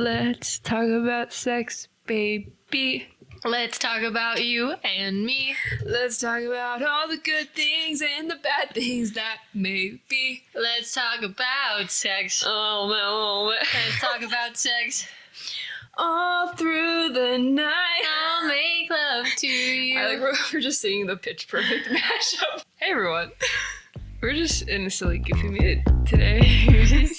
Let's talk about sex, baby. Let's talk about you and me. Let's talk about all the good things and the bad things that may be. Let's talk about sex. Oh, Let's talk about sex. All through the night. I'll make love to you. I like we're just singing the Pitch Perfect mashup. Hey everyone. We're just in a silly goofy mood today.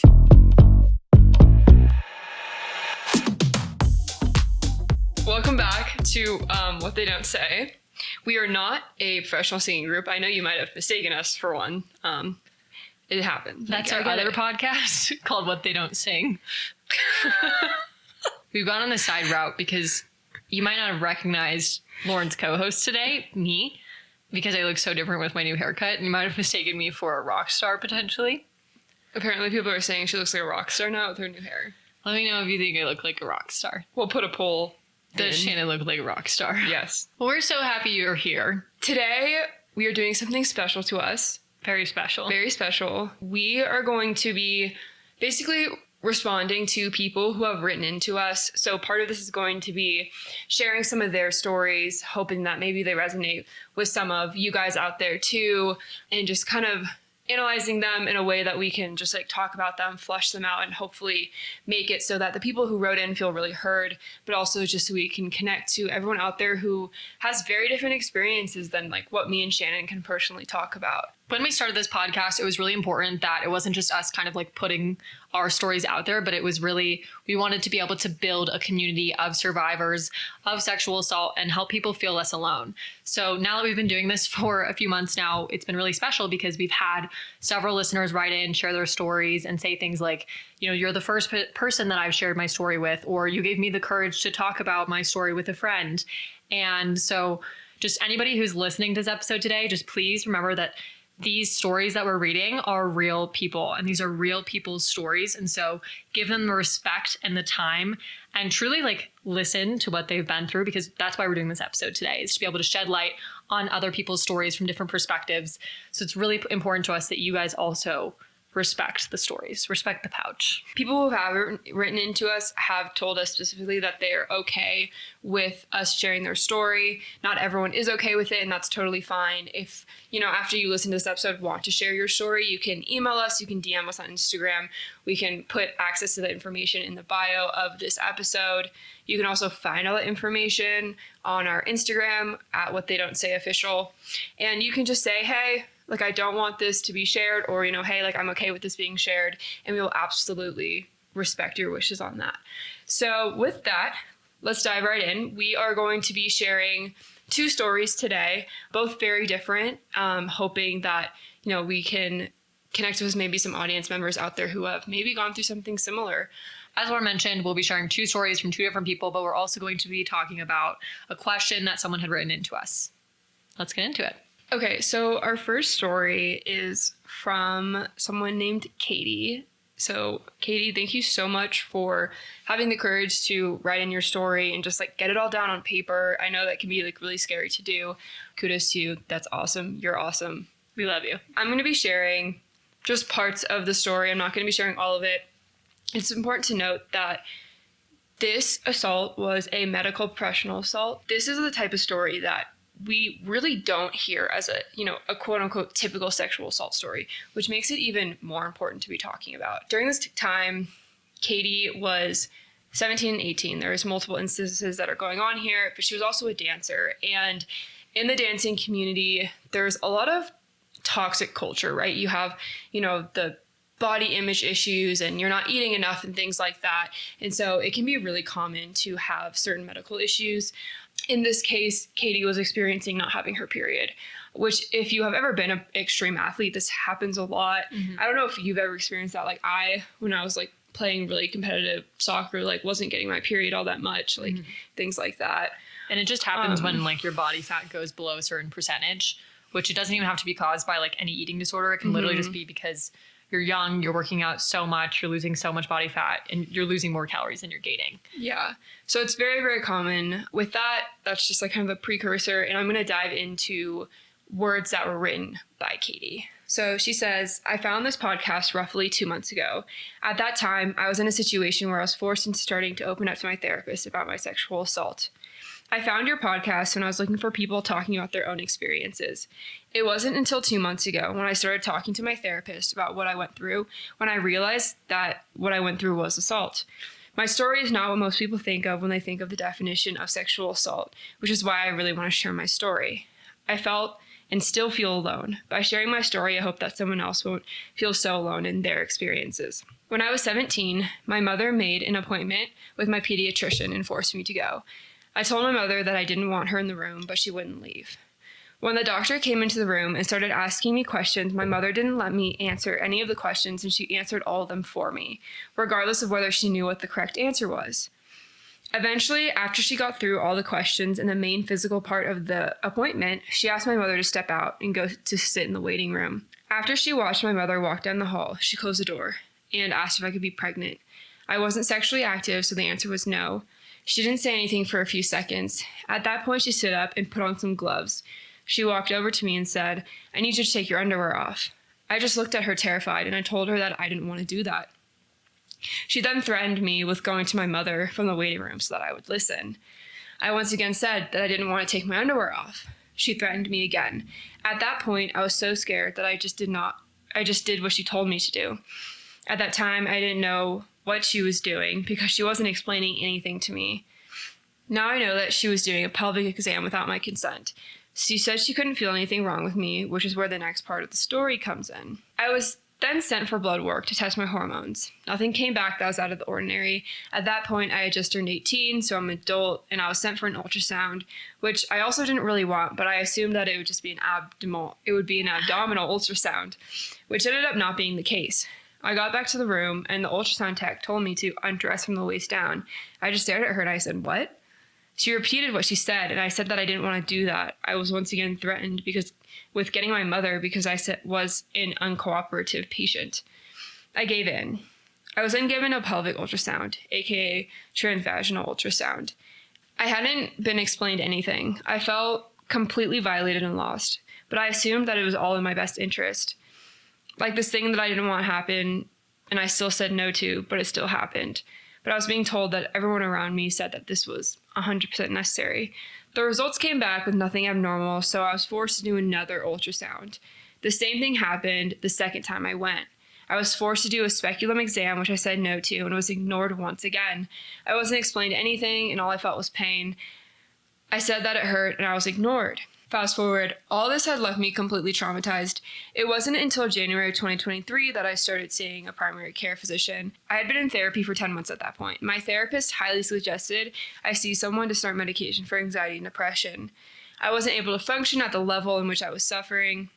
Welcome back to What They Don't Say. We are not a professional singing group. I know you might have mistaken us for one. It happened. That's our other podcast called What They Don't Sing. We've gone on the side route because you might not have recognized Lauren's co-host today, me, because I look so different with my new haircut, and you might have mistaken me for a rock star potentially. Apparently people are saying she looks like a rock star now with her new hair. Let me know if you think I look like a rock star. We'll put a poll. Does Shannon look like a rock star? Yes. Well, we're so happy you're here. Today, we are doing something special to us. Very special. Very special. We are going to be basically responding to people who have written into us. So part of this is going to be sharing some of their stories, hoping that maybe they resonate with some of you guys out there too, and just kind of analyzing them in a way that we can just like talk about them, flush them out, and hopefully make it so that the people who wrote in feel really heard, but also just so we can connect to everyone out there who has very different experiences than like what me and Shannon can personally talk about. When we started this podcast, it was really important that it wasn't just us kind of like putting our stories out there, but it was really, we wanted to be able to build a community of survivors of sexual assault and help people feel less alone. So now that we've been doing this for a few months now, it's been really special because we've had several listeners write in, share their stories, and say things like, you know, you're the first person that I've shared my story with, or you gave me the courage to talk about my story with a friend. And so just anybody who's listening to this episode today, just please remember that these stories that we're reading are real people, and these are real people's stories. And so give them the respect and the time and truly like listen to what they've been through, because that's why we're doing this episode today, is to be able to shed light on other people's stories from different perspectives. So it's really important to us that you guys also respect the stories, respect the pouch. People who have written into us have told us specifically that they're okay with us sharing their story. Not everyone is okay with it, and that's totally fine. If, you know, after you listen to this episode, want to share your story, you can email us, you can DM us on Instagram. We can put access to the information in the bio of this episode. You can also find all the information on our Instagram at What They Don't Say Official. And you can just say, hey, like, I don't want this to be shared, or, you know, hey, like, I'm okay with this being shared, and we will absolutely respect your wishes on that. So with that, let's dive right in. We are going to be sharing 2 stories today, both very different, hoping that, you know, we can connect with maybe some audience members out there who have maybe gone through something similar. As Laura mentioned, we'll be sharing 2 stories from 2 different people, but we're also going to be talking about a question that someone had written into us. Let's get into it. Okay, so our first story is from someone named Katie. So Katie, thank you so much for having the courage to write in your story and just like get it all down on paper. I know that can be like really scary to do. Kudos to you. That's awesome. You're awesome. We love you. I'm going to be sharing just parts of the story. I'm not going to be sharing all of it. It's important to note that this assault was a medical professional assault. This is the type of story that we really don't hear as a, you know, a quote unquote typical sexual assault story, which makes it even more important to be talking about. During this time, Katie was 17 and 18. There's multiple instances that are going on here, but she was also a dancer. And in the dancing community, there's a lot of toxic culture, right? You have, you know, the body image issues and you're not eating enough and things like that. And so it can be really common to have certain medical issues. In this case, Katie was experiencing not having her period, which if you have ever been an extreme athlete, this happens a lot. Mm-hmm. I don't know if you've ever experienced that. Like when I was like playing really competitive soccer, like wasn't getting my period all that much, like things like that. And it just happens when like your body fat goes below a certain percentage, which it doesn't even have to be caused by like any eating disorder. It can literally just be because you're young, you're working out so much, you're losing so much body fat, and you're losing more calories than you're gaining. Yeah. So it's very, very common. With that, that's just like kind of a precursor. And I'm going to dive into words that were written by Katie. So she says, I found this podcast roughly 2 months ago. At that time, I was in a situation where I was forced into starting to open up to my therapist about my sexual assault. I found your podcast when I was looking for people talking about their own experiences. It wasn't until 2 months ago when I started talking to my therapist about what I went through when I realized that what I went through was assault. My story is not what most people think of when they think of the definition of sexual assault, which is why I really want to share my story. I felt and still feel alone. By sharing my story, I hope that someone else won't feel so alone in their experiences. When I was 17, my mother made an appointment with my pediatrician and forced me to go. I told my mother that I didn't want her in the room, but she wouldn't leave. When the doctor came into the room and started asking me questions, my mother didn't let me answer any of the questions, and she answered all of them for me, regardless of whether she knew what the correct answer was. Eventually, after she got through all the questions and the main physical part of the appointment, she asked my mother to step out and go to sit in the waiting room. After she watched my mother walk down the hall, she closed the door and asked if I could be pregnant. I wasn't sexually active, so the answer was no. She didn't say anything for a few seconds. At that point, she stood up and put on some gloves. She walked over to me and said, I need you to take your underwear off. I just looked at her terrified, and I told her that I didn't want to do that. She then threatened me with going to my mother from the waiting room so that I would listen. I once again said that I didn't want to take my underwear off. She threatened me again. At that point, I was so scared that I just did what she told me to do. At that time, I didn't know what she was doing because she wasn't explaining anything to me. Now I know that she was doing a pelvic exam without my consent. She said she couldn't feel anything wrong with me, which is where the next part of the story comes in. I was then sent for blood work to test my hormones. Nothing came back that was out of the ordinary. At that point, I had just turned 18, so I'm an adult, and I was sent for an ultrasound, which I also didn't really want, but I assumed that it would just be an abdominal ultrasound, which ended up not being the case. I got back to the room, and the ultrasound tech told me to undress from the waist down. I just stared at her, and I said, "What?" She repeated what she said, and I said that I didn't want to do that. I was once again threatened with getting my mother because I was an uncooperative patient. I gave in. I was then given a pelvic ultrasound, aka transvaginal ultrasound. I hadn't been explained anything. I felt completely violated and lost, but I assumed that it was all in my best interest. Like this thing that I didn't want to happen, and I still said no to, but it still happened. But I was being told that everyone around me said that this was 100% necessary. The results came back with nothing abnormal, so I was forced to do another ultrasound. The same thing happened the second time I went. I was forced to do a speculum exam, which I said no to, and was ignored once again. I wasn't explained anything, and all I felt was pain. I said that it hurt, and I was ignored. Fast forward, all this had left me completely traumatized. It wasn't until January 2023 that I started seeing a primary care physician. I had been in therapy for 10 months at that point. My therapist highly suggested I see someone to start medication for anxiety and depression. I wasn't able to function at the level in which I was suffering.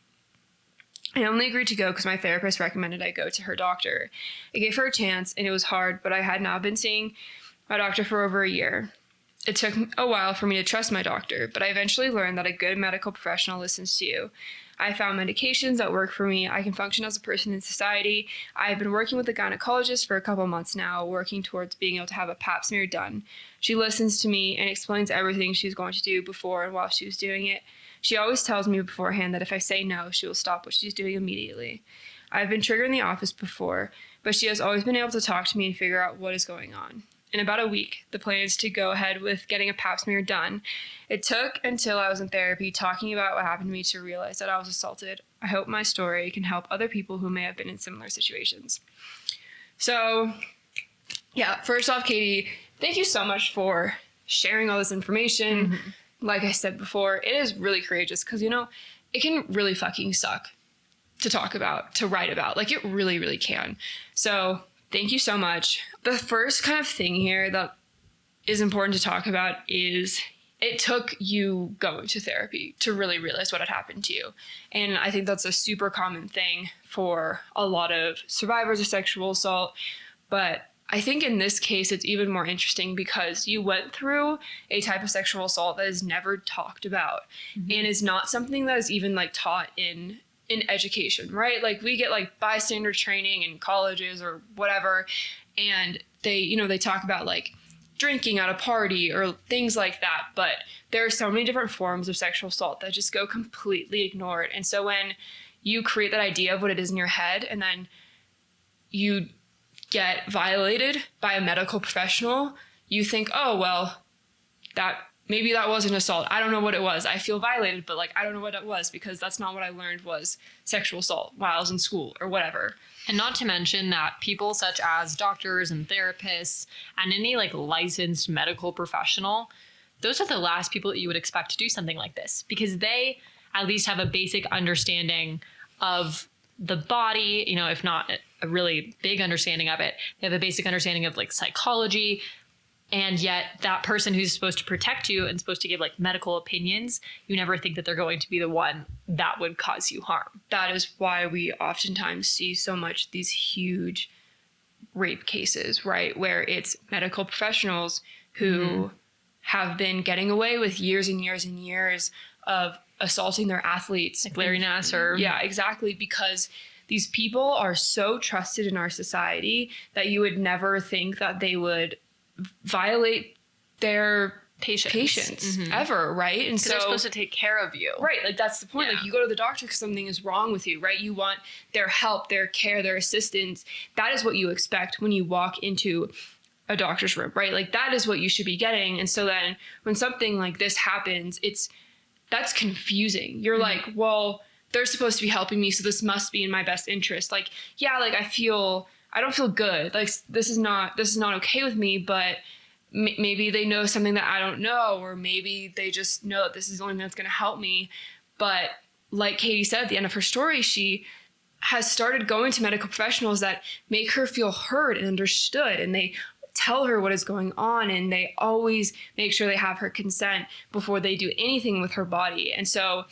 I only agreed to go because my therapist recommended I go to her doctor. I gave her a chance, and it was hard, but I had now been seeing my doctor for over a year. It took a while for me to trust my doctor, but I eventually learned that a good medical professional listens to you. I found medications that work for me. I can function as a person in society. I've been working with a gynecologist for a couple months now, working towards being able to have a pap smear done. She listens to me and explains everything she's going to do before and while she was doing it. She always tells me beforehand that if I say no, she will stop what she's doing immediately. I've been triggered in the office before, but she has always been able to talk to me and figure out what is going on. In about a week, the plan is to go ahead with getting a pap smear done. It took until I was in therapy talking about what happened to me to realize that I was assaulted. I hope my story can help other people who may have been in similar situations. So, yeah, first off, Katie, thank you so much for sharing all this information. Mm-hmm. Like I said before, it is really courageous because, it can really fucking suck to talk about, to write about. Like, it really, really can. So, thank you so much. The first kind of thing here that is important to talk about is it took you going to therapy to really realize what had happened to you. And I think that's a super common thing for a lot of survivors of sexual assault. But I think in this case, it's even more interesting because you went through a type of sexual assault that is never talked about, mm-hmm. and is not something that is even taught in education, right? We get bystander training in colleges or whatever, and they talk about drinking at a party or things like that, but there are so many different forms of sexual assault that just go completely ignored. And so when you create that idea of what it is in your head, and then you get violated by a medical professional, you think, oh, well, maybe that was an assault. I don't know what it was. I feel violated, but like, I don't know what it was because that's not what I learned was sexual assault while I was in school or whatever. And not to mention that people such as doctors and therapists and any like licensed medical professional, those are the last people that you would expect to do something like this, because they at least have a basic understanding of the body, you know, if not a really big understanding of it. They have a basic understanding of like psychology. And yet that person who's supposed to protect you and supposed to give like medical opinions, you never think that they're going to be the one that would cause you harm. That is why we oftentimes see so much these huge rape cases, right? Where it's medical professionals who have been getting away with years and years and years of assaulting their athletes. Like Larry Nassar. Yeah, exactly. Because these people are so trusted in our society that you would never think that they would violate their patients ever, right? And so they're supposed to take care of you. Right, like that's the point. Yeah. Like you go to the doctor because something is wrong with you, right? You want their help, their care, their assistance. That is what you expect when you walk into a doctor's room, right? Like that is what you should be getting. And so then when something like this happens, that's confusing. You're like, well, they're supposed to be helping me, so this must be in my best interest. Like, yeah, like I don't feel good. Like this is not okay with me, but maybe they know something that I don't know, or maybe they just know that this is the only thing that's going to help me. But like Katie said at the end of her story, she has started going to medical professionals that make her feel heard and understood, and they tell her what is going on, and they always make sure they have her consent before they do anything with her body. And so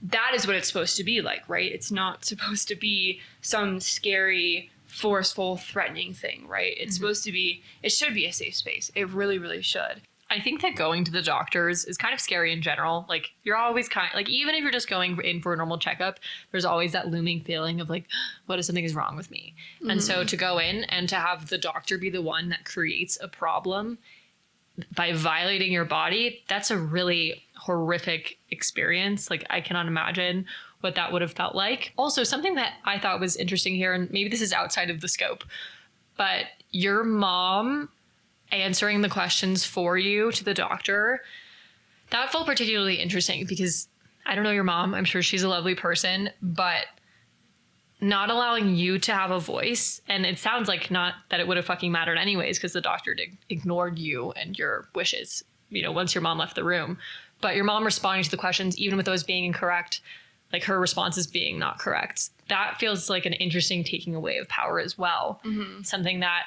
that is what it's supposed to be like, right? It's not supposed to be some scary, forceful, threatening thing, right? It's supposed to be, it should be a safe space. It really, really should. I think that going to the doctors is kind of scary in general. Like you're always like, even if you're just going in for a normal checkup, there's always that looming feeling of like, what if something is wrong with me? And so to go in and to have the doctor be the one that creates a problem by violating your body, that's a really horrific experience. Like I cannot imagine what that would have felt like. Also, something that I thought was interesting here, and maybe this is outside of the scope, but your mom answering the questions for you to the doctor, that felt particularly interesting because I don't know your mom. I'm sure she's a lovely person, but not allowing you to have a voice. And it sounds like not that it would have fucking mattered anyways, because the doctor ignored you and your wishes, you know, once your mom left the room. But your mom responding to the questions, even with those being incorrect, like her responses being not correct, that feels like an interesting taking away of power as well. Something that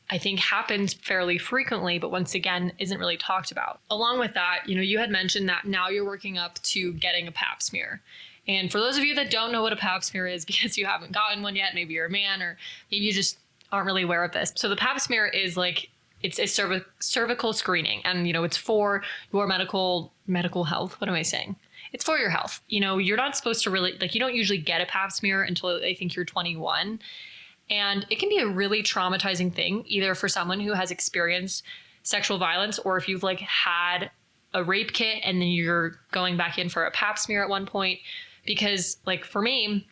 I think happens fairly frequently, but once again, isn't really talked about. Along with that, you know, you had mentioned that now you're working up to getting a pap smear. And for those of you that don't know what a pap smear is because you haven't gotten one yet, maybe you're a man or maybe you just aren't really aware of this. So the pap smear is like, it's a cervical screening, and, you know, it's for your medical health. What am I saying? It's for your health. You know, you're not supposed to really, like, you don't usually get a pap smear until I think you're 21. And it can be a really traumatizing thing, either for someone who has experienced sexual violence, or if you've like had a rape kit and then you're going back in for a pap smear at one point. Because like for me,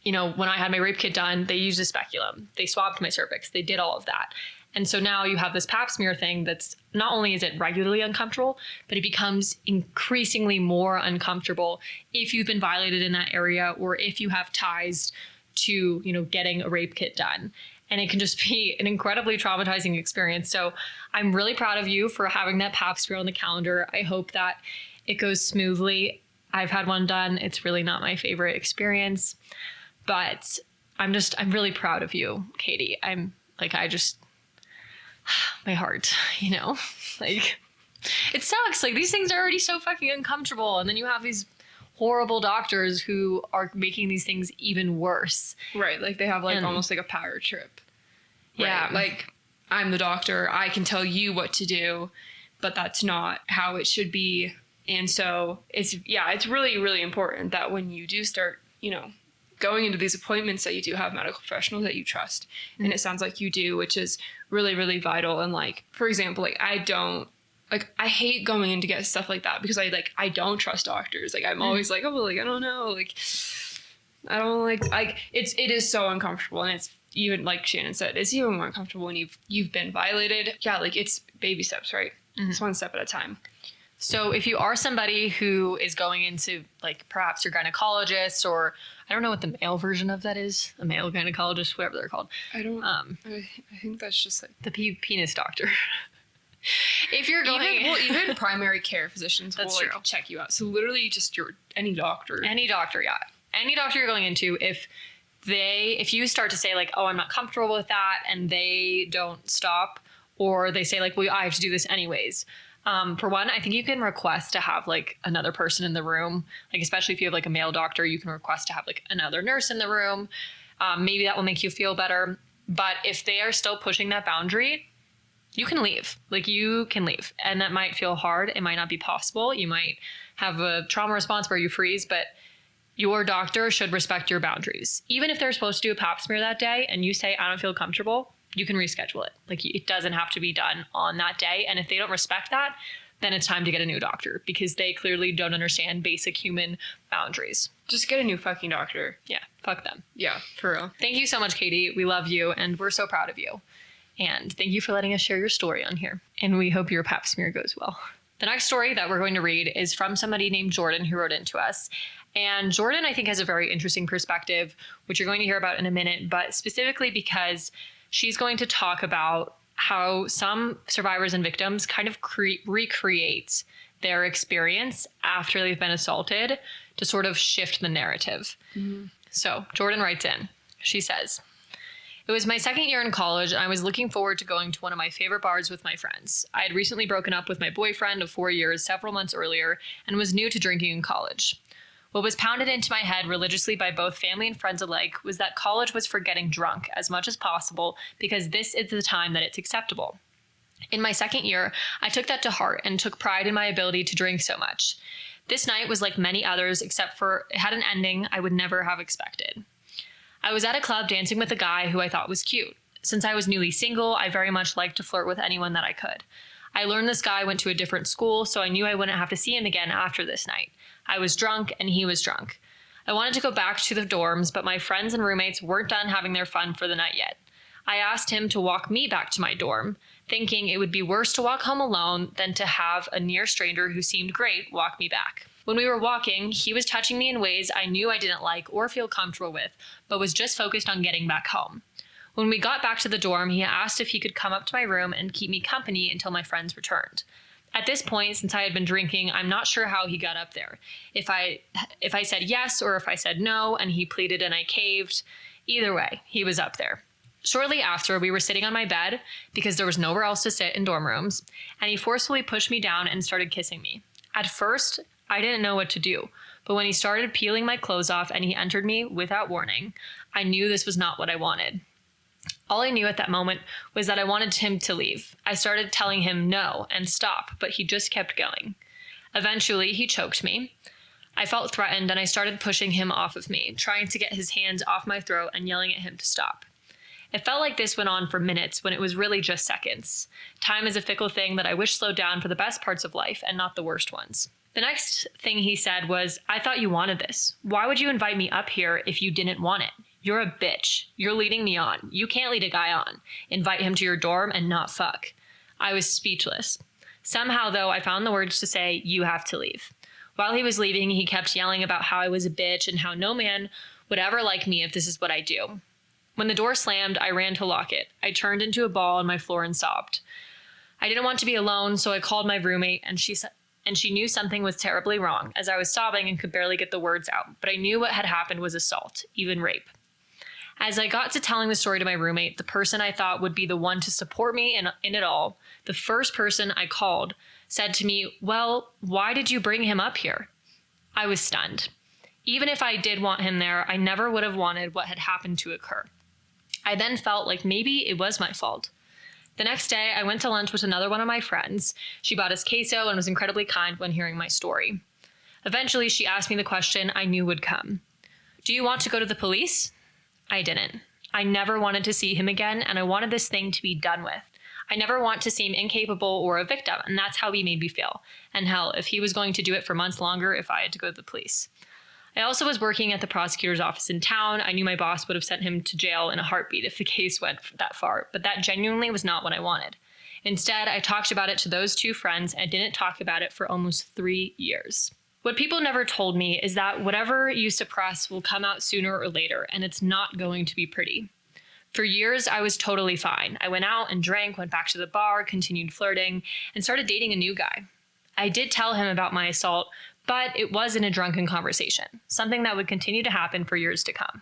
you know, when I had my rape kit done, they used a speculum. They swabbed my cervix. They did all of that. And so now you have this pap smear thing that's not only is it regularly uncomfortable, but it becomes increasingly more uncomfortable if you've been violated in that area or if you have ties to, you know, getting a rape kit done. And it can just be an incredibly traumatizing experience. So I'm really proud of you for having that pap smear on the calendar. I hope that it goes smoothly. I've had one done. It's really not my favorite experience, but I'm really proud of you, Katie. My heart, you know, like it sucks. Like these things are already so fucking uncomfortable. And then you have these horrible doctors who are making these things even worse. Right. Like they have like almost like a power trip. Yeah. Right? Like I'm the doctor. I can tell you what to do, but that's not how it should be. And so it's really, really important that when you do start, you know, going into these appointments that you do have medical professionals that you trust. And it sounds like you do, which is really, really vital. And like, for example, like I hate going in to get stuff like that because I don't trust doctors. Like I'm always like, oh, like, I don't know. Like I don't like it is so uncomfortable, and it's even like Shannon said, it's even more uncomfortable when you've been violated. Yeah, like it's baby steps, right? It's one step at a time. So if you are somebody who is going into like perhaps your gynecologist, or I don't know what the male version of that is, a male gynecologist, whatever they're called. I don't. I think that's just like The penis doctor. If you're going, even primary care physicians will like check you out. So literally, just any doctor, yeah, any doctor you're going into, if you start to say like, oh, I'm not comfortable with that, and they don't stop, or they say like, well, I have to do this anyways. For one, I think you can request to have like another person in the room, like especially if you have like a male doctor, you can request to have like another nurse in the room. Maybe that will make you feel better. But if they are still pushing that boundary, you can leave. Like you can leave. And that might feel hard. It might not be possible. You might have a trauma response where you freeze, but your doctor should respect your boundaries. Even if they're supposed to do a pap smear that day and you say, I don't feel comfortable, you can reschedule it. Like it doesn't have to be done on that day. And if they don't respect that, then it's time to get a new doctor, because they clearly don't understand basic human boundaries. Just get a new fucking doctor. Yeah, fuck them. Yeah, for real. Thank you so much, Katie. We love you and we're so proud of you. And thank you for letting us share your story on here. And we hope your pap smear goes well. The next story that we're going to read is from somebody named Jordan, who wrote into us. And Jordan, I think, has a very interesting perspective, which you're going to hear about in a minute, but specifically because she's going to talk about how some survivors and victims kind of recreate their experience after they've been assaulted to sort of shift the narrative. Mm-hmm. So Jordan writes in. She says, it was my second year in college, and I was looking forward to going to one of my favorite bars with my friends. I had recently broken up with my boyfriend of 4 years several months earlier and was new to drinking in college. What was pounded into my head religiously by both family and friends alike was that college was for getting drunk as much as possible, because this is the time that it's acceptable. In my second year, I took that to heart and took pride in my ability to drink so much. This night was like many others, except for it had an ending I would never have expected. I was at a club dancing with a guy who I thought was cute. Since I was newly single, I very much liked to flirt with anyone that I could. I learned this guy went to a different school, so I knew I wouldn't have to see him again after this night. I was drunk and he was drunk. I wanted to go back to the dorms, but my friends and roommates weren't done having their fun for the night yet. I asked him to walk me back to my dorm, thinking it would be worse to walk home alone than to have a near stranger who seemed great walk me back. When we were walking, he was touching me in ways I knew I didn't like or feel comfortable with, but was just focused on getting back home. When we got back to the dorm, he asked if he could come up to my room and keep me company until my friends returned. At this point, since I had been drinking, I'm not sure how he got up there. If I said yes or if I said no and he pleaded and I caved, either way, he was up there. Shortly after, we were sitting on my bed because there was nowhere else to sit in dorm rooms, and he forcefully pushed me down and started kissing me. At first, I didn't know what to do, but when he started peeling my clothes off and he entered me without warning, I knew this was not what I wanted. All I knew at that moment was that I wanted him to leave. I started telling him no and stop, but he just kept going. Eventually, he choked me. I felt threatened and I started pushing him off of me, trying to get his hands off my throat and yelling at him to stop. It felt like this went on for minutes when it was really just seconds. Time is a fickle thing that I wish slowed down for the best parts of life and not the worst ones. The next thing he said was, I thought you wanted this. Why would you invite me up here if you didn't want it? You're a bitch. You're leading me on. You can't lead a guy on. Invite him to your dorm and not fuck. I was speechless. Somehow, though, I found the words to say, you have to leave. While he was leaving, he kept yelling about how I was a bitch and how no man would ever like me if this is what I do. When the door slammed, I ran to lock it. I turned into a ball on my floor and sobbed. I didn't want to be alone, so I called my roommate, and she knew something was terribly wrong, as I was sobbing and could barely get the words out, but I knew what had happened was assault, even rape. As I got to telling the story to my roommate, the person I thought would be the one to support me in it all, the first person I called, said to me, well, why did you bring him up here? I was stunned. Even if I did want him there, I never would have wanted what had happened to occur. I then felt like maybe it was my fault. The next day, I went to lunch with another one of my friends. She bought us queso and was incredibly kind when hearing my story. Eventually, she asked me the question I knew would come. Do you want to go to the police? I didn't. I never wanted to see him again, and I wanted this thing to be done with. I never want to seem incapable or a victim, and that's how he made me feel. And hell, if he was going to do it for months longer if I had to go to the police. I also was working at the prosecutor's office in town. I knew my boss would have sent him to jail in a heartbeat if the case went that far, but that genuinely was not what I wanted. Instead, I talked about it to those two friends and didn't talk about it for almost 3 years. What people never told me is that whatever you suppress will come out sooner or later, and it's not going to be pretty. For years, I was totally fine. I went out and drank, went back to the bar, continued flirting, and started dating a new guy. I did tell him about my assault, but it was in a drunken conversation, something that would continue to happen for years to come.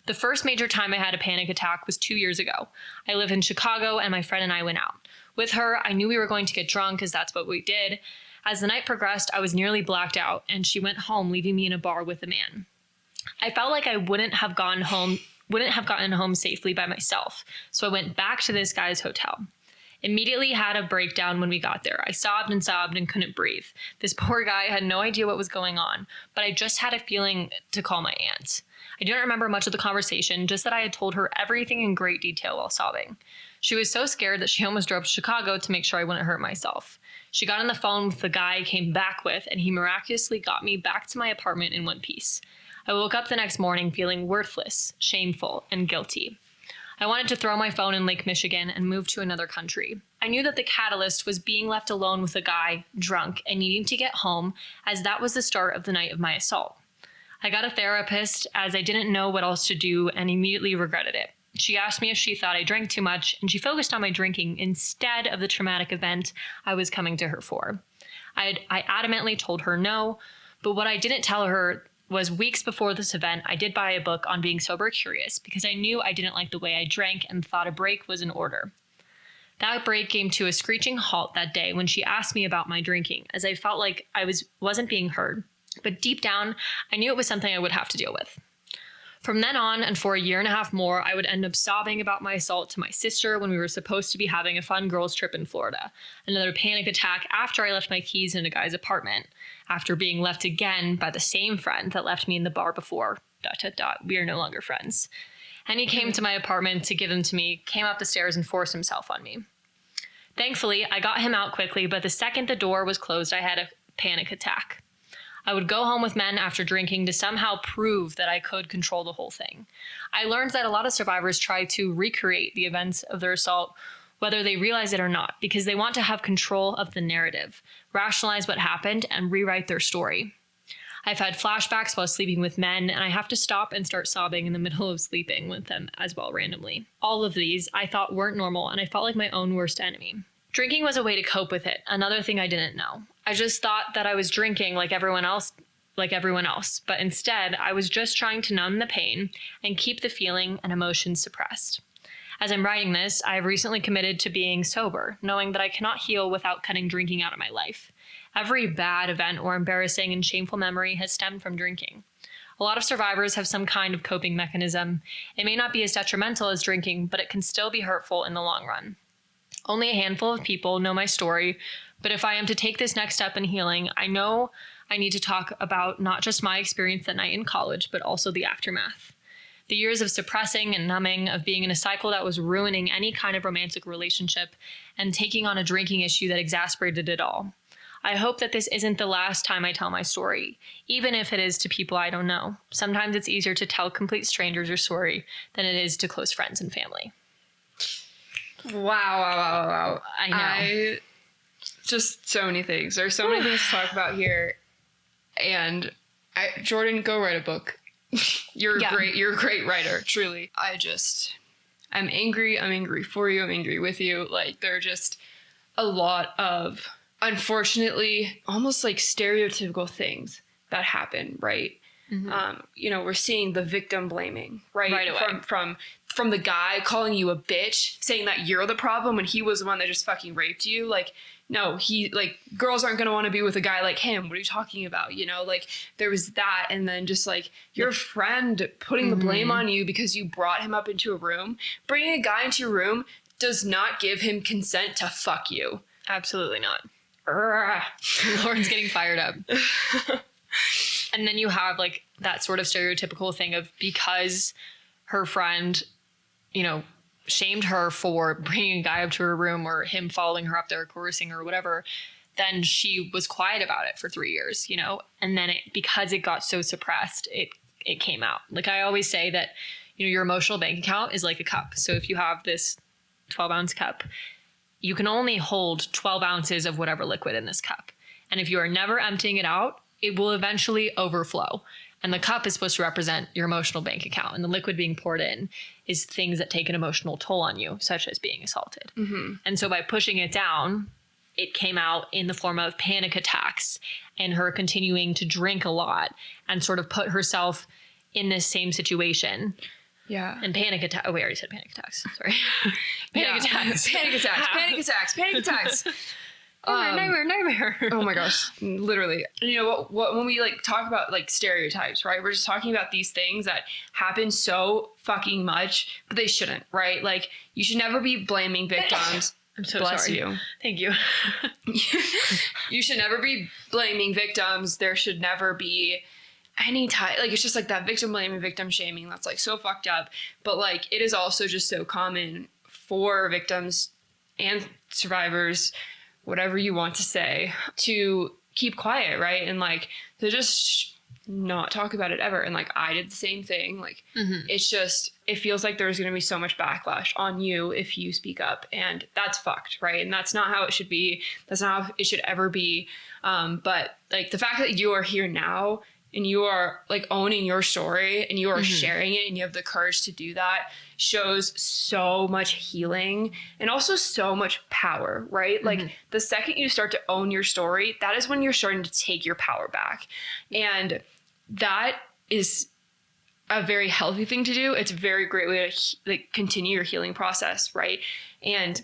The first major time I had a panic attack was 2 years ago. I live in Chicago, and my friend and I went out. With her, I knew we were going to get drunk, as that's what we did. As the night progressed, I was nearly blacked out, and she went home, leaving me in a bar with a man. I felt like I wouldn't have gotten home safely by myself, so I went back to this guy's hotel. Immediately had a breakdown when we got there. I sobbed and couldn't breathe. This poor guy had no idea what was going on, but I just had a feeling to call my aunt. I don't remember much of the conversation, just that I had told her everything in great detail while sobbing. She was so scared that she almost drove to Chicago to make sure I wouldn't hurt myself. She got on the phone with the guy I came back with, and he miraculously got me back to my apartment in one piece. I woke up the next morning feeling worthless, shameful, and guilty. I wanted to throw my phone in Lake Michigan and move to another country. I knew that the catalyst was being left alone with a guy, drunk, and needing to get home, as that was the start of the night of my assault. I got a therapist as I didn't know what else to do and immediately regretted it. She asked me if she thought I drank too much, and she focused on my drinking instead of the traumatic event I was coming to her for. I adamantly told her no, but what I didn't tell her was weeks before this event, I did buy a book on being sober curious because I knew I didn't like the way I drank and thought a break was in order. That break came to a screeching halt that day when she asked me about my drinking, as I felt like I wasn't being heard. But deep down, I knew it was something I would have to deal with. From then on, and for a year and a half more, I would end up sobbing about my assault to my sister when we were supposed to be having a fun girls' trip in Florida. Another panic attack after I left my keys in a guy's apartment, after being left again by the same friend that left me in the bar before. ... We are no longer friends. And he came to my apartment to give them to me, came up the stairs and forced himself on me. Thankfully, I got him out quickly, but the second the door was closed, I had a panic attack. I would go home with men after drinking to somehow prove that I could control the whole thing. I learned that a lot of survivors try to recreate the events of their assault, whether they realize it or not, because they want to have control of the narrative, rationalize what happened, and rewrite their story. I've had flashbacks while sleeping with men, and I have to stop and start sobbing in the middle of sleeping with them as well randomly. All of these I thought weren't normal, and I felt like my own worst enemy. Drinking was a way to cope with it, another thing I didn't know. I just thought that I was drinking like everyone else, but instead I was just trying to numb the pain and keep the feeling and emotions suppressed. As I'm writing this, I have recently committed to being sober, knowing that I cannot heal without cutting drinking out of my life. Every bad event or embarrassing and shameful memory has stemmed from drinking. A lot of survivors have some kind of coping mechanism. It may not be as detrimental as drinking, but it can still be hurtful in the long run. Only a handful of people know my story, but if I am to take this next step in healing, I know I need to talk about not just my experience that night in college, but also the aftermath. The years of suppressing and numbing, of being in a cycle that was ruining any kind of romantic relationship, and taking on a drinking issue that exacerbated it all. I hope that this isn't the last time I tell my story, even if it is to people I don't know. Sometimes it's easier to tell complete strangers your story than it is to close friends and family. Wow. I know. Just so many things. There's so many things to talk about here. And Jordan, go write a book. You're a great writer, truly. I'm angry. I'm angry for you. I'm angry with you. Like, there are just a lot of, unfortunately, almost like stereotypical things that happen, right? Mm-hmm. We're seeing the victim blaming, right away. From the guy calling you a bitch, saying that you're the problem when he was the one that just fucking raped you. Like, no, girls aren't going to want to be with a guy like him. What are you talking about? Like, there was that. And then just like your friend putting the blame on you because you brought him up into a room. Bringing a guy into your room does not give him consent to fuck you. Absolutely not. Lauren's getting fired up. And then you have like that sort of stereotypical thing of, because her friend, shamed her for bringing a guy up to her room, or him following her up there, coercing her or whatever, then she was quiet about it for 3 years, you know, and then because it got so suppressed, it came out. Like I always say that, you know, your emotional bank account is like a cup. So if you have this 12-ounce cup, you can only hold 12 ounces of whatever liquid in this cup. And if you are never emptying it out, it will eventually overflow. And the cup is supposed to represent your emotional bank account. And the liquid being poured in is things that take an emotional toll on you, such as being assaulted. Mm-hmm. And so by pushing it down, it came out in the form of panic attacks and her continuing to drink a lot and sort of put herself in this same situation. Yeah. And panic attack. Oh, we already said panic attacks. Sorry. Panic attacks. Panic attacks. Panic attacks. Panic attacks. Nightmare. Oh my gosh, literally. You know what? When we like talk about like stereotypes, right? We're just talking about these things that happen so fucking much, but they shouldn't, right? Like you should never be blaming victims. I'm so Bless sorry. you. Thank you. You should never be blaming victims. There should never be any type, like it's just like that victim blaming, victim shaming. That's like so fucked up. But like it is also just so common for victims and survivors, whatever you want to say, to keep quiet, right? And like to just not talk about it ever. And like I did the same thing. Like it's just, it feels like there's going to be so much backlash on you if you speak up, and that's fucked, right? And that's not how it should be. That's not how it should ever be. But like the fact that you are here now and you are like owning your story and you are sharing it and you have the courage to do that shows so much healing and also so much power, right? Like the second you start to own your story, that is when you're starting to take your power back. And that is a very healthy thing to do. It's a very great way to like continue your healing process, right? And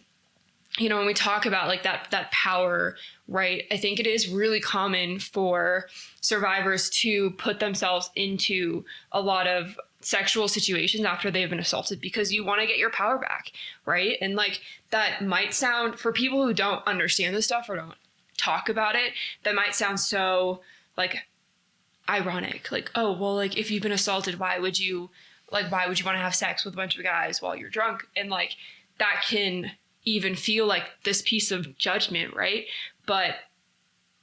you know, when we talk about like that power, right, I think it is really common for survivors to put themselves into a lot of sexual situations after they've been assaulted because you want to get your power back, right? And like that might sound, for people who don't understand this stuff or don't talk about it, that might sound so like ironic. Like, oh, well, like if you've been assaulted, why would you want to have sex with a bunch of guys while you're drunk? And like that can even feel like this piece of judgment, right? But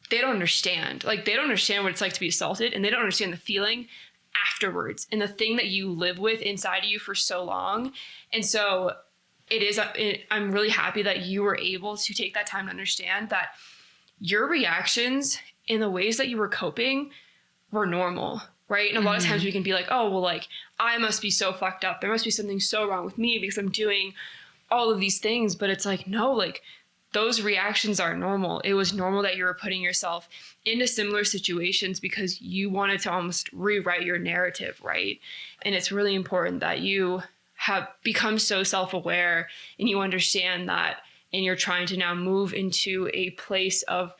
they don't understand. Like they don't understand what it's like to be assaulted, and they don't understand the feeling afterwards and the thing that you live with inside of you for so long. And so I'm really happy that you were able to take that time to understand that your reactions in the ways that you were coping were normal, right? And a lot of times we can be like, oh, well, like I must be so fucked up. There must be something so wrong with me because I'm doing all of these things. But it's like, no, like those reactions are normal. It was normal that you were putting yourself into similar situations because you wanted to almost rewrite your narrative, right? And it's really important that you have become so self-aware and you understand that, and you're trying to now move into a place of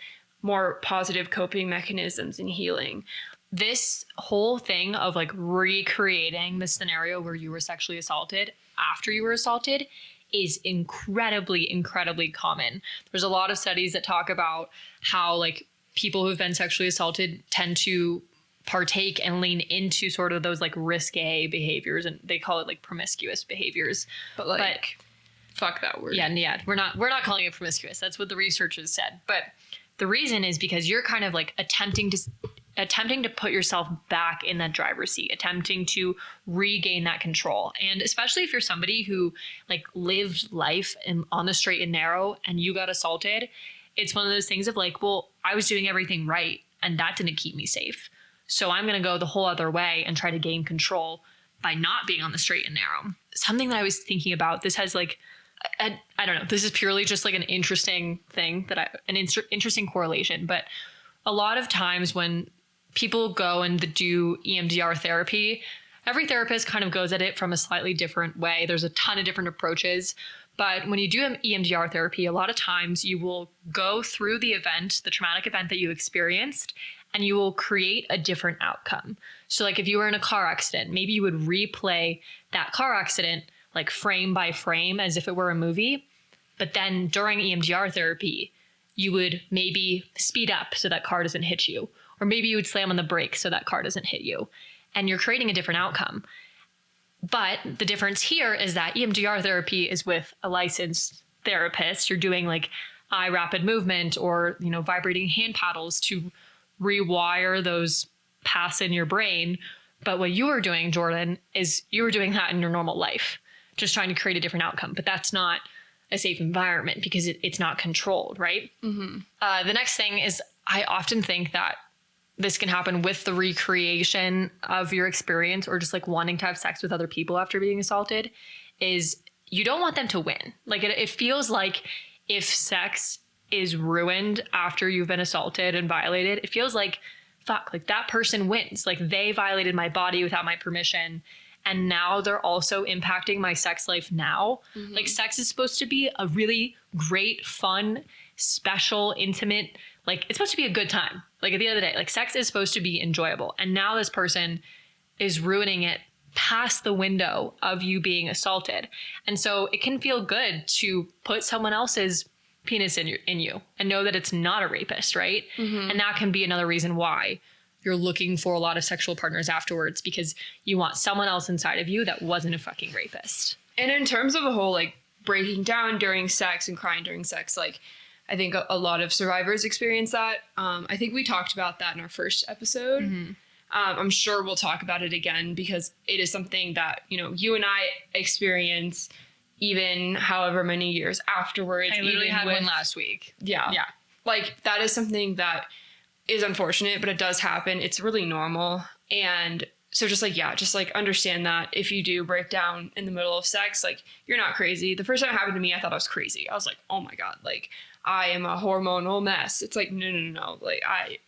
more positive coping mechanisms and healing. This whole thing of like recreating the scenario where you were sexually assaulted after you were assaulted is incredibly, incredibly common. There's a lot of studies that talk about how like people who've been sexually assaulted tend to partake and lean into sort of those like risque behaviors, and they call it like promiscuous behaviors. But fuck that word. Yeah. We're not calling it promiscuous. That's what the researchers said. But the reason is because you're kind of like attempting to put yourself back in that driver's seat, attempting to regain that control. And especially if you're somebody who like lived life on the straight and narrow and you got assaulted, it's one of those things of like, well, I was doing everything right and that didn't keep me safe. So I'm going to go the whole other way and try to gain control by not being on the straight and narrow. Something that I was thinking about, this has like, I don't know, this is purely just like an interesting thing interesting correlation. But a lot of times when people go and do EMDR therapy, every therapist kind of goes at it from a slightly different way. There's a ton of different approaches. But when you do EMDR therapy, a lot of times you will go through the event, the traumatic event that you experienced, and you will create a different outcome. So like if you were in a car accident, maybe you would replay that car accident like frame by frame as if it were a movie. But then during EMDR therapy, you would maybe speed up so that car doesn't hit you. Or maybe you would slam on the brakes so that car doesn't hit you. And you're creating a different outcome. But the difference here is that EMDR therapy is with a licensed therapist. You're doing like eye rapid movement or, vibrating hand paddles to rewire those paths in your brain. But what you were doing, Jordan, is you were doing that in your normal life, just trying to create a different outcome. But that's not a safe environment because it's not controlled, right? Mm-hmm. The next thing is I often think that this can happen with the recreation of your experience or just like wanting to have sex with other people after being assaulted is you don't want them to win. Like it feels like if sex is ruined after you've been assaulted and violated, it feels like, fuck, like that person wins. Like they violated my body without my permission. And now they're also impacting my sex life now. Mm-hmm. Like sex is supposed to be a really great, fun, special, intimate, like it's supposed to be a good time. Like at the end of the day, like sex is supposed to be enjoyable. And now this person is ruining it past the window of you being assaulted. And so it can feel good to put someone else's penis in you and know that it's not a rapist, right? Mm-hmm. And that can be another reason why you're looking for a lot of sexual partners afterwards, because you want someone else inside of you that wasn't a fucking rapist. And in terms of the whole like breaking down during sex and crying during sex, like I think a lot of survivors experience that. I think we talked about that in our first episode. Mm-hmm. I'm sure we'll talk about it again because it is something that, you and I experience even however many years afterwards. I literally had one last week. Yeah. Yeah. Like that is something that is unfortunate, but it does happen. It's really normal. And so just like understand that if you do break down in the middle of sex, like you're not crazy. The first time it happened to me, I thought I was crazy. I was like, oh my God, like I am a hormonal mess. It's like, no. Like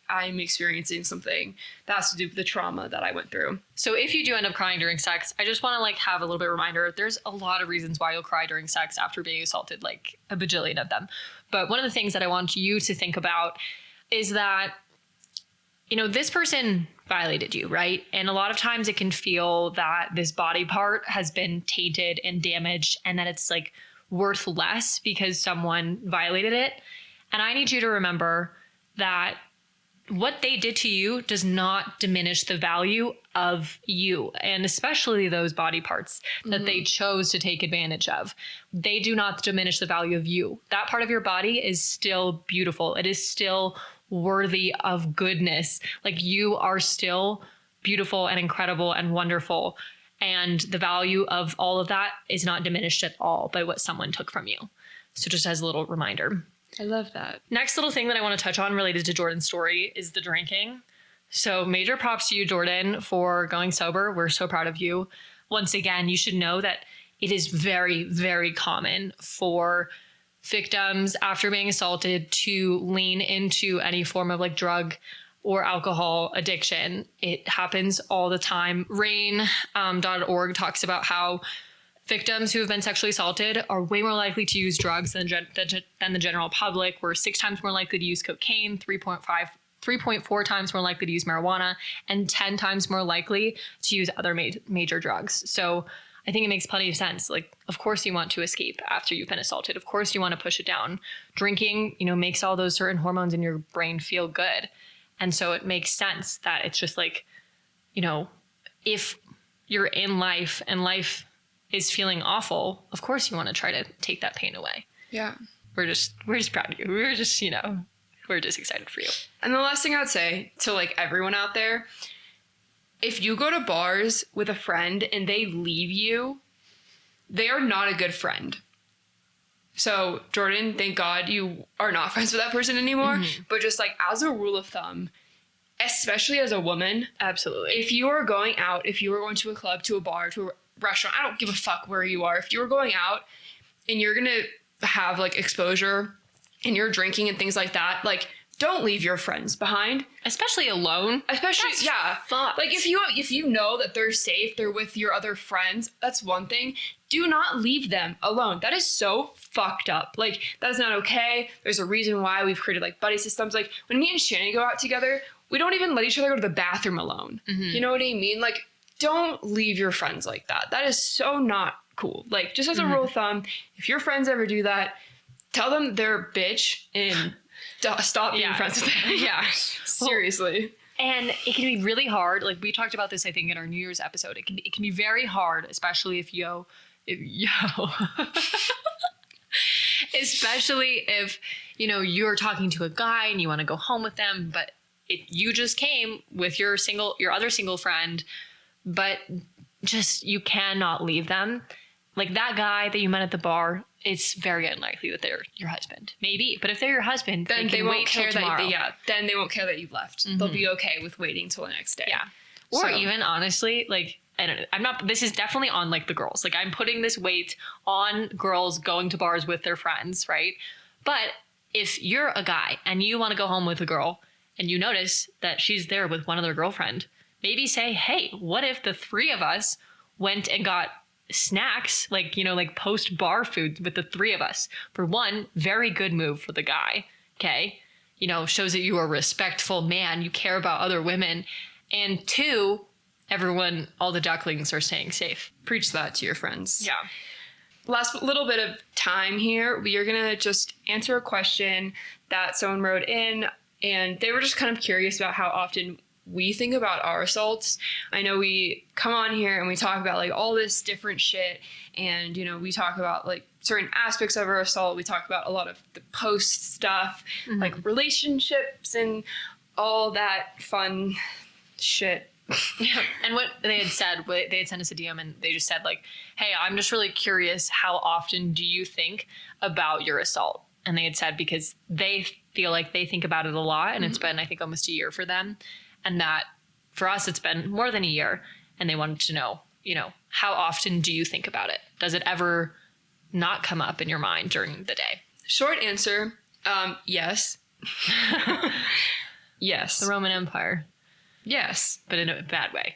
I'm experiencing something that has to do with the trauma that I went through. So if you do end up crying during sex, I just want to like have a little bit of reminder. There's a lot of reasons why you'll cry during sex after being assaulted, like a bajillion of them. But one of the things that I want you to think about is that, this person violated you, right? And a lot of times it can feel that this body part has been tainted and damaged and that it's like worth less because someone violated it. And I need you to remember that what they did to you does not diminish the value of you, and especially those body parts that they chose to take advantage of. They do not diminish the value of you. That part of your body is still beautiful. It is still worthy of goodness. Like you are still beautiful and incredible and wonderful. And the value of all of that is not diminished at all by what someone took from you. So just as a little reminder. I love that. Next little thing that I want to touch on related to Jordan's story is the drinking. So major props to you, Jordan, for going sober. We're so proud of you. Once again, you should know that it is very, very common for victims after being assaulted to lean into any form of like drug or alcohol addiction. It happens all the time. RAINN.org talks about how victims who have been sexually assaulted are way more likely to use drugs than the general public. We're 6 times more likely to use cocaine, 3.4 times more likely to use marijuana, and 10 times more likely to use other major drugs. So I think it makes plenty of sense. Like, of course you want to escape after you've been assaulted. Of course you want to push it down. Drinking, makes all those certain hormones in your brain feel good. And so it makes sense that it's just like, if you're in life and life is feeling awful, of course you want to try to take that pain away. Yeah. We're just proud of you. We're just excited for you. And the last thing I'd say to like everyone out there, if you go to bars with a friend and they leave you, they are not a good friend. So Jordan, thank God you are not friends with that person anymore. Mm-hmm. But just like as a rule of thumb, especially as a woman, absolutely. If you are going out, if you are going to a club, to a bar, to a restaurant, I don't give a fuck where you are. If you are going out and you're going to have like exposure and you're drinking and things like that, like don't leave your friends behind. Especially alone. Especially, that's yeah. Fucked. Like if you know that they're safe, they're with your other friends, that's one thing. Do not leave them alone. That is so fucked up. Like that is not okay. There's a reason why we've created like buddy systems. Like when me and Shannon go out together, we don't even let each other go to the bathroom alone. Mm-hmm. You know what I mean? Like don't leave your friends like that. That is so not cool. Like just as a rule of thumb, if your friends ever do that, tell them they're a bitch and stop being friends with them. Yeah. Seriously. And it can be really hard. Like we talked about this, I think, in our New Year's episode. It can be very hard, especially if Especially if, you're talking to a guy and you want to go home with them, but you just came with your other single friend, but just, you cannot leave them. Like that guy that you met at the bar, it's very unlikely that they're your husband. Maybe, but if they're your husband, then they won't care tomorrow. then they won't care that you've left. They'll be okay with waiting till the next day. Yeah. Or even honestly, like, I don't know, this is definitely on like the girls. Like I'm putting this weight on girls going to bars with their friends, right? But if you're a guy and you want to go home with a girl and you notice that she's there with one other girlfriend, maybe say, hey, what if the three of us went and got snacks, like, like post bar food with the three of us? For one, very good move for the guy. Okay. Shows that you are a respectful man. You care about other women. And two, all the ducklings are staying safe. Preach that to your friends. Yeah. Last little bit of time here. We are going to just answer a question that someone wrote in, and they were just kind of curious about how often we think about our assaults. I know we come on here and we talk about like all this different shit, and we talk about like certain aspects of our assault. We talk about a lot of the post stuff, like relationships and all that fun shit. Yeah. And what they had said, they had sent us a DM and they just said like, hey, I'm just really curious, how often do you think about your assault? And they had said because they feel like they think about it a lot, and it's been, I think, almost a year for them. And that for us, it's been more than a year. And they wanted to know, how often do you think about it? Does it ever not come up in your mind during the day? Short answer, yes. Yes. The Roman Empire. Yes. But in a bad way.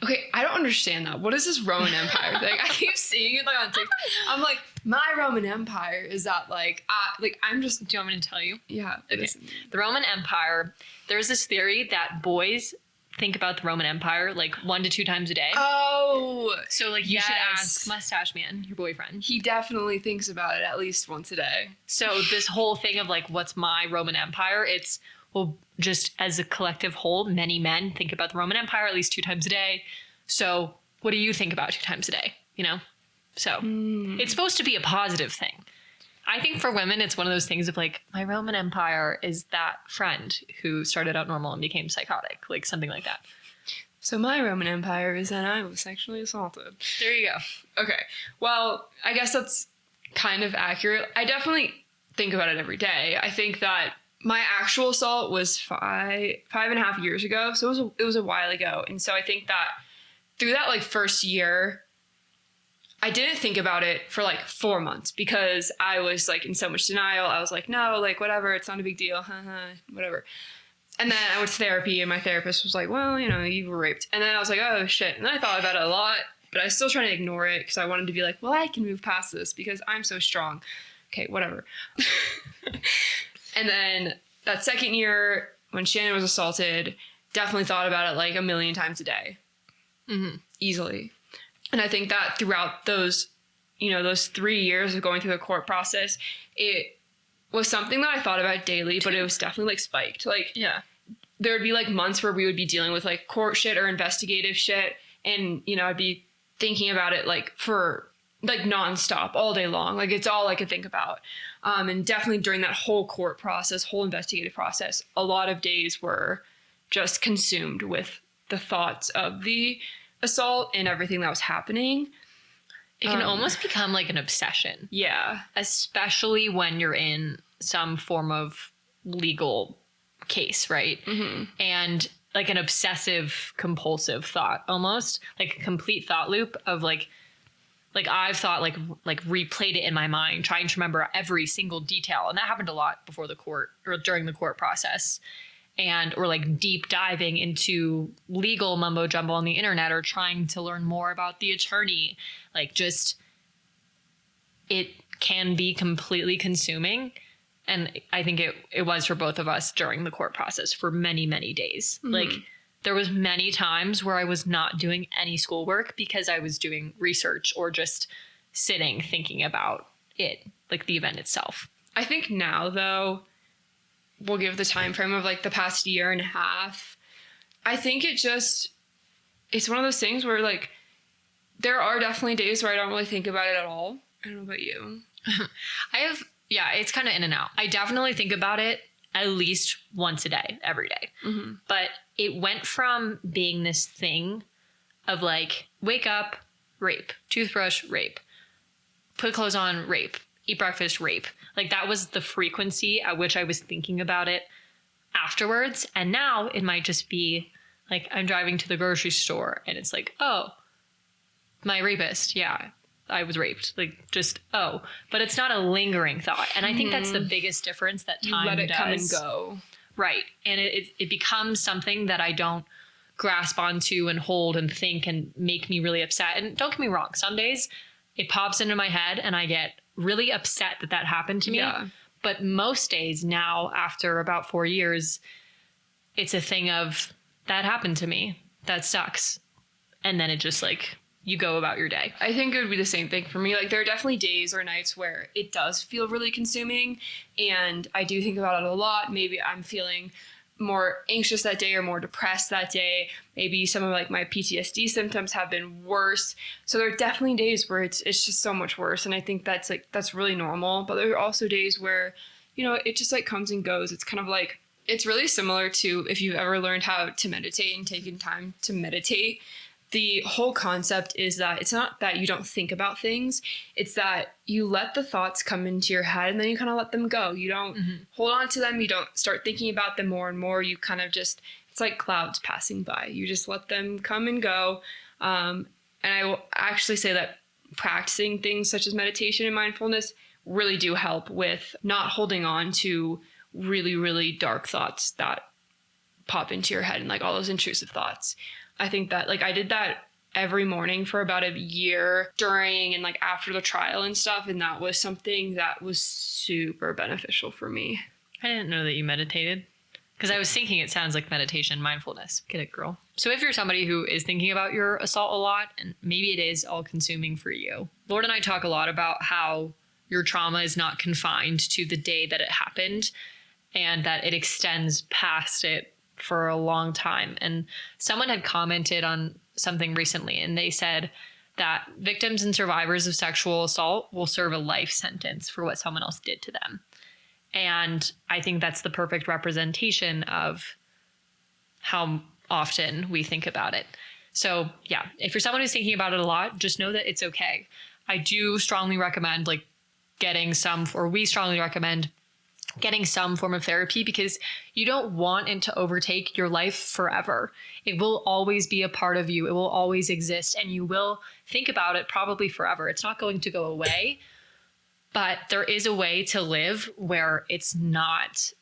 Okay, I don't understand that. What is this Roman Empire thing? I keep seeing it like on TikTok. I'm like, my Roman Empire is that I'm just. Do you want me to tell you? Yeah. Okay. The Roman Empire, there's this theory that boys think about the Roman Empire like 1 to 2 times a day. Oh. So like you should ask Mustache Man, your boyfriend. He definitely thinks about it at least once a day. So this whole thing of like, what's my Roman Empire? It's, well, just as a collective whole, many men think about the Roman Empire at least 2 times a day. So what do you think about 2 times a day? So it's supposed to be a positive thing. I think for women, it's one of those things of like, my Roman Empire is that friend who started out normal and became psychotic, like something like that. So my Roman Empire is that I was sexually assaulted. There you go. Okay. Well, I guess that's kind of accurate. I definitely think about it every day. I think that my actual assault was 5.5 years ago. So it was a while ago. And so I think that through that like first year, I didn't think about it for like 4 months because I was like in so much denial. I was like, no, like whatever, it's not a big deal, whatever. And then I went to therapy and my therapist was like, well, you were raped. And then I was like, oh shit. And then I thought about it a lot, but I was still trying to ignore it because I wanted to be like, well, I can move past this because I'm so strong. Okay, whatever. And then that second year when Shannon was assaulted, definitely thought about it like a million times a day. Easily. And I think that throughout those 3 years of going through the court process, it was something that I thought about daily, but it was definitely like spiked. Like, yeah, there would be like months where we would be dealing with like court shit or investigative shit. And, I'd be thinking about it like for like nonstop all day long. Like it's all I could think about. And definitely during that whole court process, whole investigative process, a lot of days were just consumed with the thoughts of the assault and everything that was happening. It can almost become like an obsession. Yeah. Especially when you're in some form of legal case, right? And like an obsessive compulsive thought, almost like a complete thought loop of like I've thought like replayed it in my mind, trying to remember every single detail. And that happened a lot before the court or during the court process. Or like deep diving into legal mumbo jumbo on the internet or trying to learn more about the attorney. Like just, it can be completely consuming. And I think it was for both of us during the court process for many, many days. Like there was many times where I was not doing any schoolwork because I was doing research or just sitting thinking about it, like the event itself. I think now though, we'll give the time frame of like the past year and a half. I think it's one of those things where like there are definitely days where I don't really think about it at all. I don't know about you. It's kind of in and out. I definitely think about it at least once a day, every day. Mm-hmm. But it went from being this thing of like, wake up, rape, toothbrush, rape, put clothes on, rape, eat breakfast, rape. Like that was the frequency at which I was thinking about it afterwards. And now it might just be like, I'm driving to the grocery store and it's like, oh, my rapist. Yeah, I was raped. Like just, oh, but it's not a lingering thought. And I think that's the biggest difference that time You let it does. come and go. Right. And it becomes something that I don't grasp onto and hold and think and make me really upset. And don't get me wrong, some days it pops into my head and I get really upset that happened to me. Yeah. But most days now, after about 4 years, it's a thing of that happened to me. That sucks. And then it just like, you go about your day. I think it would be the same thing for me. Like there are definitely days or nights where it does feel really consuming and I do think about it a lot. Maybe I'm feeling more anxious that day or more depressed that day. Maybe some of like my PTSD symptoms have been worse. So there are definitely days where it's just so much worse. And I think that's really normal. But there are also days where, you know, it just like comes and goes. It's kind of like, it's really similar to if you've ever learned how to meditate and taken time to meditate. The whole concept is that it's not that you don't think about things. It's that you let the thoughts come into your head and then you kind of let them go. You don't hold on to them. You don't start thinking about them more and more. You kind of just, it's like clouds passing by. You just let them come and go. And I will actually say that practicing things such as meditation and mindfulness really do help with not holding on to really, really dark thoughts that pop into your head and like all those intrusive thoughts. I think that like I did that every morning for about a year during and like after the trial and stuff. And that was something that was super beneficial for me. I didn't know that you meditated because I was thinking it sounds like meditation, mindfulness. Get it, girl. So if you're somebody who is thinking about your assault a lot, and maybe it is all consuming for you, Lord and I talk a lot about how your trauma is not confined to the day that it happened and that it extends past it for a long time. And someone had commented on something recently and they said that victims and survivors of sexual assault will serve a life sentence for what someone else did to them. And I think that's the perfect representation of how often we think about it. So yeah, if you're someone who's thinking about it a lot, just know that it's okay. I do strongly recommend we strongly recommend getting some form of therapy because you don't want it to overtake your life forever. It will always be a part of you. It will always exist and you will think about it probably forever. It's not going to go away, but there is a way to live where it's not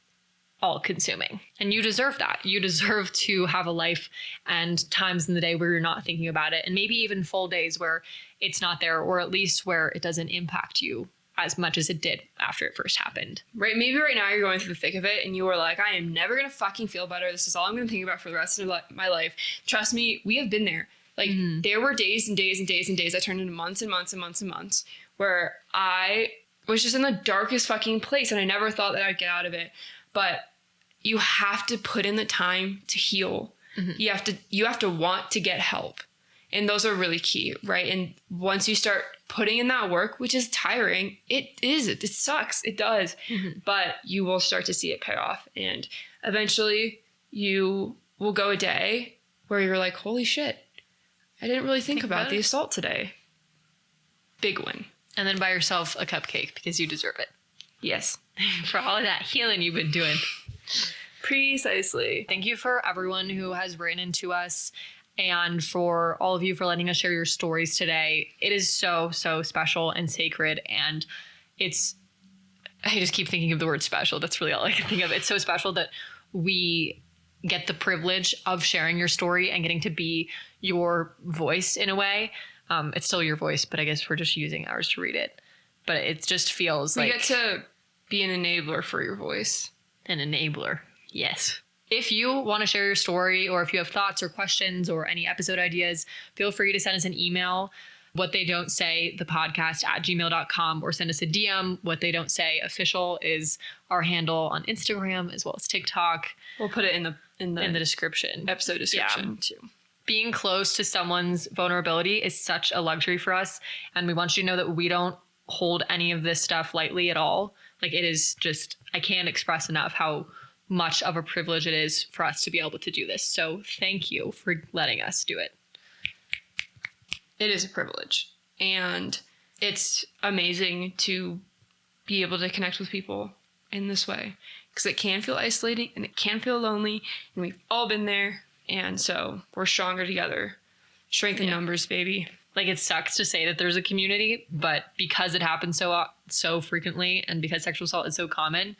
all consuming. And you deserve that. You deserve to have a life and times in the day where you're not thinking about it and maybe even full days where it's not there or at least where it doesn't impact you as much as it did after it first happened. Right. Maybe right now you're going through the thick of it and you are like, I am never going to fucking feel better. This is all I'm going to think about for the rest of my life. Trust me, we have been there. Like there were days and days and days and days that turned into months and months and months and months where I was just in the darkest fucking place and I never thought that I'd get out of it. But you have to put in the time to heal. You have to want to get help. And those are really key, right? And once you start putting in that work, which is tiring, it sucks. It does. But you will start to see it pay off. And eventually you will go a day where you're like, holy shit, I didn't really think about the assault today. Big win. And then buy yourself a cupcake because you deserve it. Yes. For all of that healing you've been doing. Precisely. Thank you for everyone who has written into us and for all of you for letting us share your stories today. It is so, so special and sacred. And I just keep thinking of the word special. That's really all I can think of. It's so special that we get the privilege of sharing your story and getting to be your voice in a way. It's still your voice, but I guess we're just using ours to read it. But it just feels like... We get to be an enabler for your voice. An enabler. Yes. If you want to share your story or if you have thoughts or questions or any episode ideas, feel free to send us an email, whattheydon'tsay@gmail.com, or send us a DM. What They Don't Say Official is our handle on Instagram as well as TikTok. We'll put it in the description. Episode description too. Being close to someone's vulnerability is such a luxury for us. And we want you to know that we don't hold any of this stuff lightly at all. Like, it is just, I can't express enough how much of a privilege it is for us to be able to do this. So thank you for letting us do it. It is a privilege. And it's amazing to be able to connect with people in this way, because it can feel isolating and it can feel lonely, and we've all been there. And so we're stronger together. Strength in numbers, baby. Like, it sucks to say that there's a community, but because it happens so frequently, and because sexual assault is so common,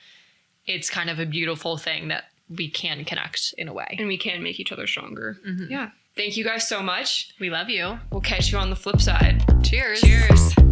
it's kind of a beautiful thing that we can connect in a way. And we can make each other stronger. Yeah. Thank you guys so much. We love you. We'll catch you on the flip side. Cheers. Cheers.